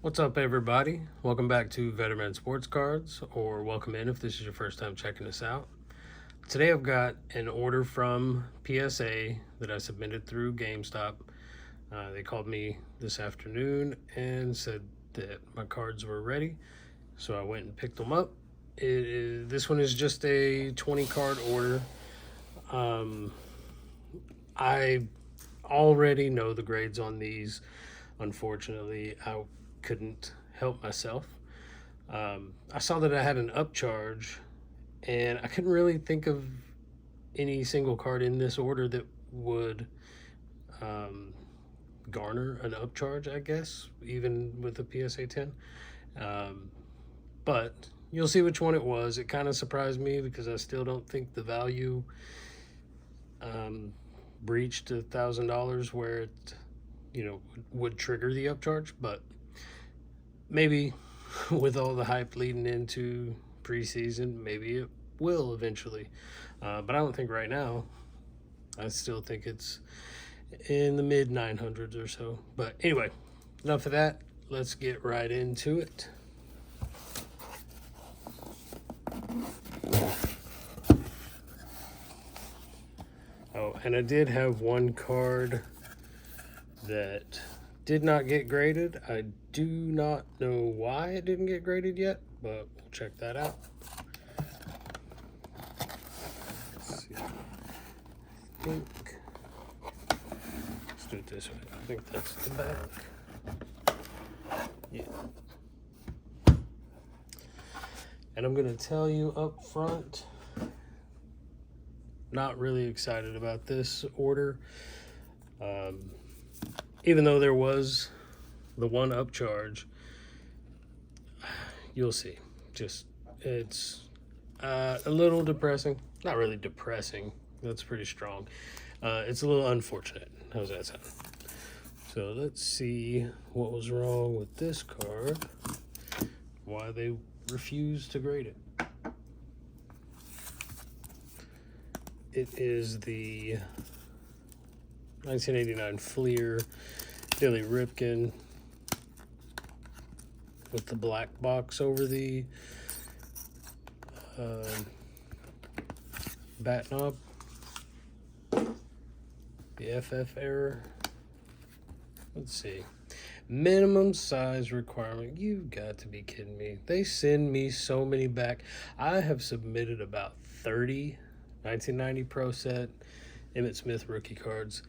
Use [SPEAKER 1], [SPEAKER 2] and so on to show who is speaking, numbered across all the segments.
[SPEAKER 1] What's up, everybody? Welcome back to Veteran Sports Cards, or welcome in if this is your first time checking us out. Today I've got an order from PSA that I submitted through GameStop. They called me this afternoon and said that my cards were ready, so I went and picked them up. This one is just a 20 card order. I already know the grades on these. Unfortunately, I couldn't help myself. I saw that I had an upcharge, and I couldn't really think of any single card in this order that would garner an upcharge, I guess, even with a PSA 10. But you'll see which one it was. It kind of surprised me because I still don't think the value breached $1,000 where it would trigger the upcharge, but maybe with all the hype leading into preseason, maybe it will eventually. But I don't think right now. I still think it's in the mid 900s or so. But anyway, enough of that. Let's get right into it. Oh, and I did have one card that did not get graded. I do not know why it didn't get graded yet, but we'll check that out. Let's see. Let's do it this way. I think that's the back. Yeah. And I'm gonna tell you up front, not really excited about this order. Even though there was the one upcharge, you'll see. It's a little depressing. Not really depressing. That's pretty strong. It's a little unfortunate. How's that sound? So let's see what was wrong with this card. Why they refused to grade it. It is the 1989 Fleer Billy Ripken with the black box over the bat knob. The FF error. Let's see. Minimum size requirement. You've got to be kidding me. They send me so many back. I have submitted about 30 1990 Pro Set Emmitt Smith rookie cards,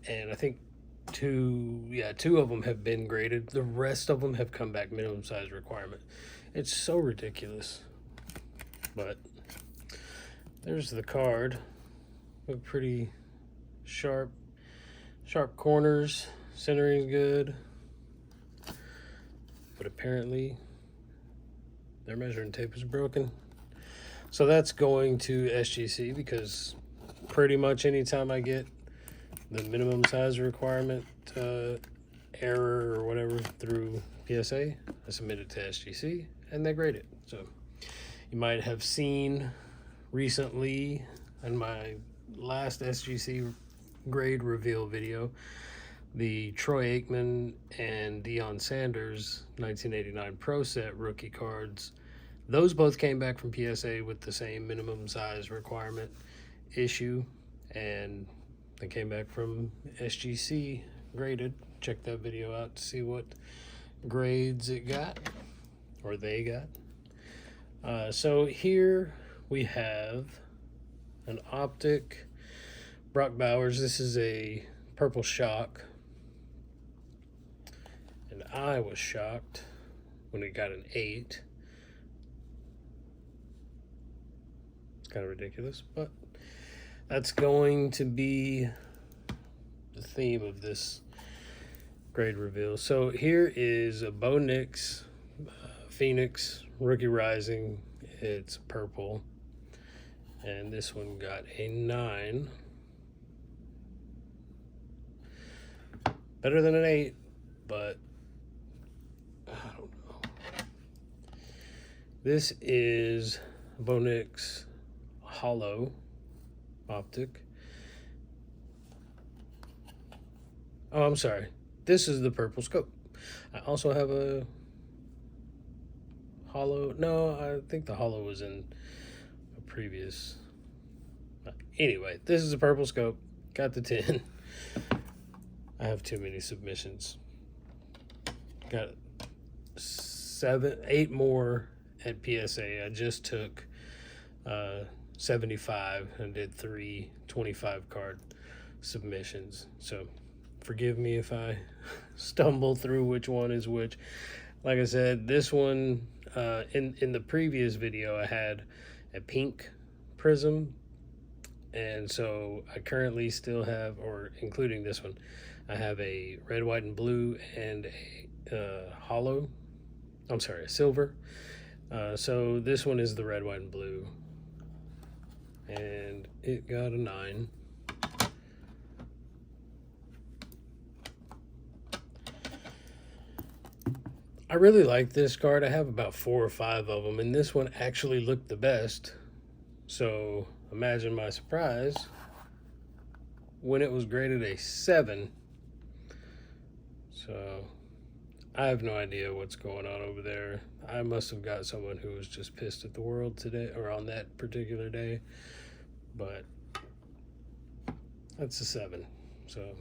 [SPEAKER 1] and I think two of them have been graded. The rest of them have come back minimum size requirement. It's so ridiculous. But there's the card. Look pretty sharp corners. Centering's good. But apparently their measuring tape is broken. So that's going to SGC, because pretty much anytime I get the minimum size requirement error or whatever through PSA, I submit it to SGC and they grade it. So you might have seen recently in my last SGC grade reveal video, the Troy Aikman and Deion Sanders 1989 Pro Set rookie cards. Those both came back from PSA with the same minimum size requirement issue, and they came back from SGC graded. Check that video out to see what grades it got, or they got. So here we have an Optic Brock Bowers. This is a purple shock, and I was shocked when it got an 8. Kind of ridiculous, but that's going to be the theme of this grade reveal. So here is a Bo Nix Phoenix Rookie Rising. It's purple, and this one got a 9. Better than an 8, but I don't know. This is Bo Nix Holo Optic. Oh, I'm sorry. This is the purple scope. I also have a Holo. No, I think the Holo was in a previous. Anyway, this is a purple scope. Got the 10. I have too many submissions. Got 8 more at PSA. I just took 75 and did 3 25 card submissions. So forgive me if I stumble through which one is which. Like I said, this one, in the previous video, I had a pink prism. And so I currently still have, or including this one, I have a red, white, and blue and a Holo. I'm sorry, a silver. So this one is the red, white, and blue. And it got a 9. I really like this card. I have about 4 or 5 of them, and this one actually looked the best. So imagine my surprise when it was graded a 7. So I have no idea what's going on over there. I must have got someone who was just pissed at the world today, or on that particular day. But that's a 7. So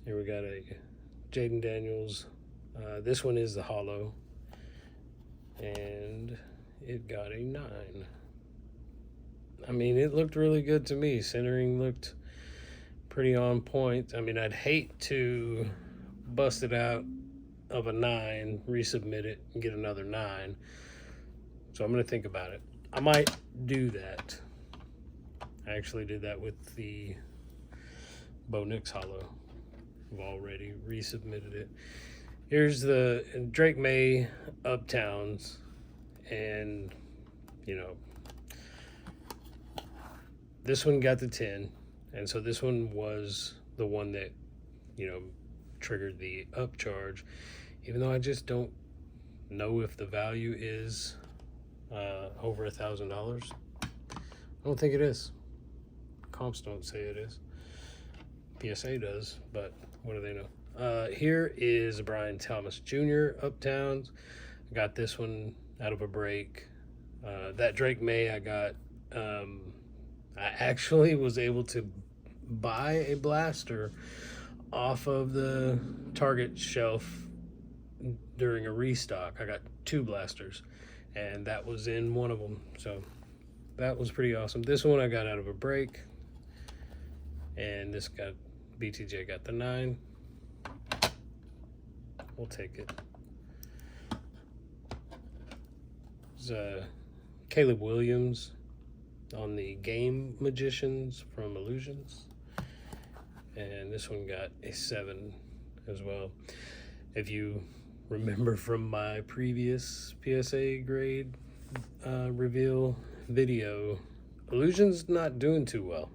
[SPEAKER 1] here we got a Jayden Daniels. This one is the Holo, and it got a 9. I mean, it looked really good to me. Centering looked pretty on point. I mean, I'd hate to bust it out of a 9, resubmit it, and get another 9. So I'm going to think about it. I might do that. I actually did that with the Bo Nix Holo. I've already resubmitted it. Here's the Drake Maye Uptowns, and you know, this one got the 10, and so this one was the one that, you know, triggered the upcharge, even though I just don't know if the value is over $1,000. I don't think it is. Comps don't say it is. PSA does, but what do they know? Here is Brian Thomas Jr. Uptowns. I got this one out of a break. That Drake Maye I got, I actually was able to buy a blaster off of the Target shelf during a restock. I got 2 blasters, and that was in one of them. So that was pretty awesome. This one I got out of a break, and this got BTJ got the 9. We'll take it. There's Caleb Williams on the Game Magicians from Illusions, and this one got a 7 as well. If you remember from my previous PSA grade reveal video, Illusions not doing too well.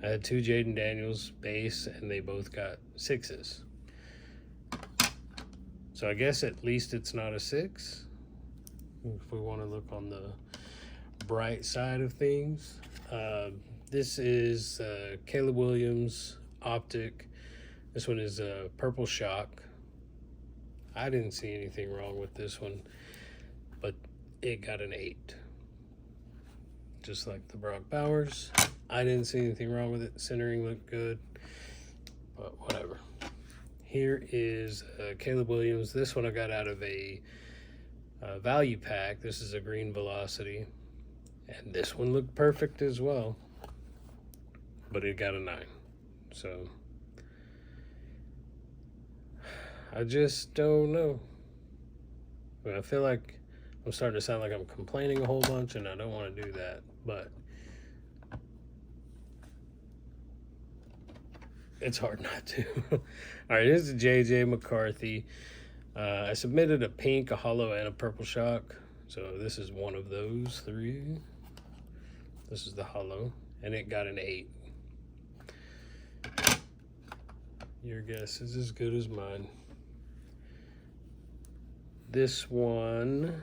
[SPEAKER 1] I had 2 Jayden Daniels base, and they both got 6s. So I guess at least it's not a 6. If we want to look on the bright side of things. This is Caleb Williams Optic. This one is Purple Shock. I didn't see anything wrong with this one, but it got an 8. Just like the Brock Bowers. I didn't see anything wrong with it. Centering looked good, but whatever. Here is Caleb Williams. This one I got out of a value pack. This is a green velocity, and this one looked perfect as well, but it got a 9. So I just don't know. I feel like I'm starting to sound like I'm complaining a whole bunch, and I don't want to do that, but it's hard not to. All right, here's the JJ McCarthy. I submitted a pink, a Holo, and a Purple Shock. So this is one of those 3. This is the Holo, and it got an 8. Your guess is as good as mine. This one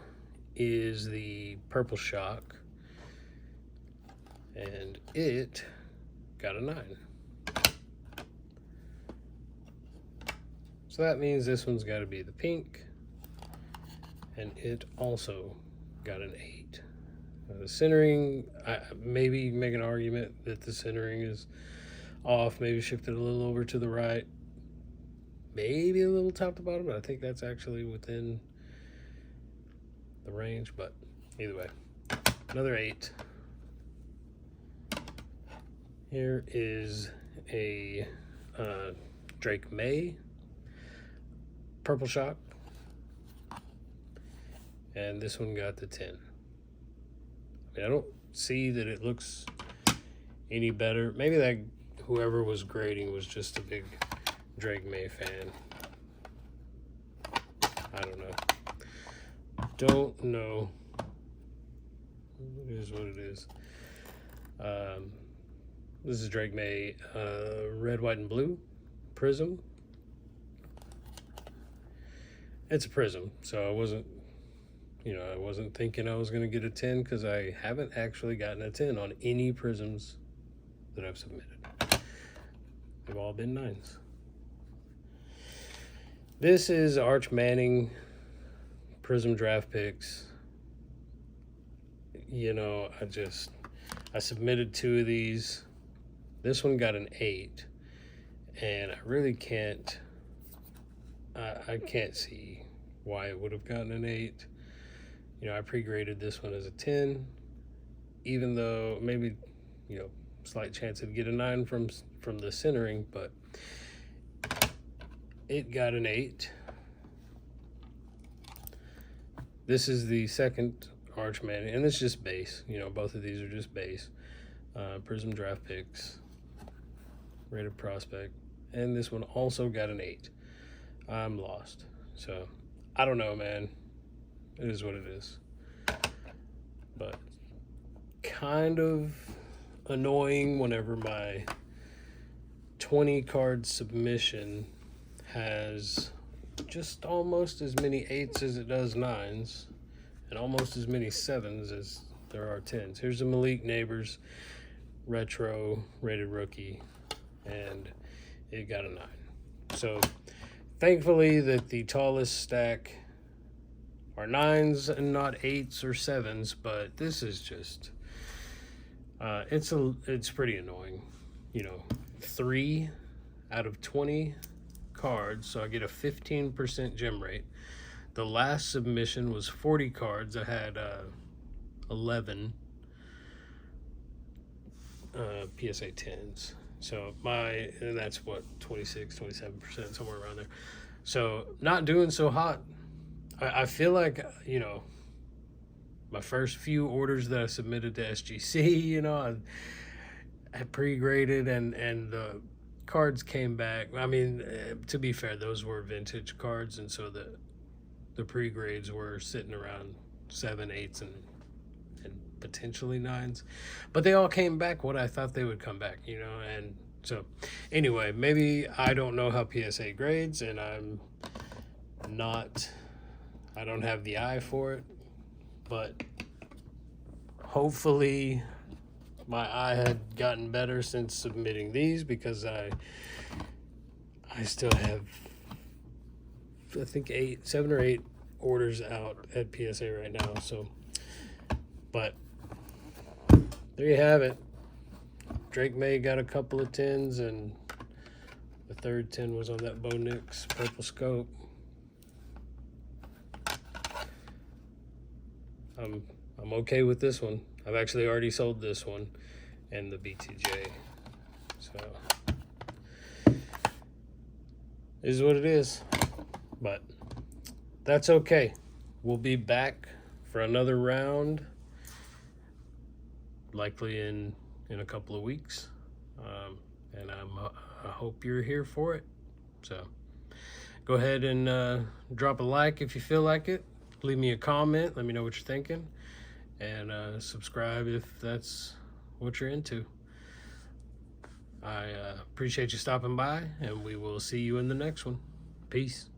[SPEAKER 1] is the Purple Shock, and it got a 9. So that means this one's got to be the pink. And it also got an 8. The centering, I maybe make an argument that the centering is off, maybe shifted a little over to the right, maybe a little top to bottom, but I think that's actually within the range. But either way, another 8. Here is a Drake Maye Purple Shock, and this one got the 10. I don't see that it looks any better. Maybe that whoever was grading was just a big Drake Maye fan. I don't know. Don't know. It is what it is. This is Drake Maye red, white, and blue prism. It's a prism, so I wasn't thinking I was going to get a 10 because I haven't actually gotten a 10 on any prisms that I've submitted. They've all been 9s. This is Arch Manning Prism Draft Picks. You know, I submitted 2 of these. This one got an 8, and I really can't, I can't see why it would have gotten an 8. You know, I pre-graded this one as a 10, even though maybe, you know, slight chance it'd get a 9 from the centering, but it got an 8. This is the second Arch Manning, and it's just base. You know, both of these are just base. Prism Draft Picks, Rated Prospect, and this one also got an 8. I'm lost. So, I don't know, man. It is what it is. But kind of annoying whenever my 20 card submission has just almost as many 8s as it does 9s, and almost as many 7s as there are 10s. Here's the Malik Neighbors retro rated rookie, and it got a 9. So thankfully that the tallest stack are 9s and not 8s or 7s, but this is just it's pretty annoying. You know, 3 out of 20 cards, so I get a 15% gem rate. The last submission was 40 cards. I had 11 PSA 10s. So and that's what, 26-27%, somewhere around there. So not doing so hot. I feel like, you know, my first few orders that I submitted to SGC, you know, I pre-graded and the cards came back. I mean, to be fair, those were vintage cards, and so the pre-grades were sitting around 7, 8s, and potentially 9s, but they all came back what I thought they would come back, you know. And so anyway, maybe I don't know how PSA grades, and I don't have the eye for it, but hopefully my eye had gotten better since submitting these, because I still have, I think 7 or 8 orders out at PSA right now. So, but there you have it. Drake Maye got a couple of 10s, and the third 10 was on that Bo Nix purple scope. I'm okay with this one. I've actually already sold this one and the BTJ. So this is what it is. But that's okay. We'll be back for another round, likely in a couple of weeks. And I hope you're here for it. So go ahead and drop a like if you feel like it. Leave me a comment. Let me know what you're thinking. And subscribe if that's what you're into. I appreciate you stopping by, and we will see you in the next one. Peace.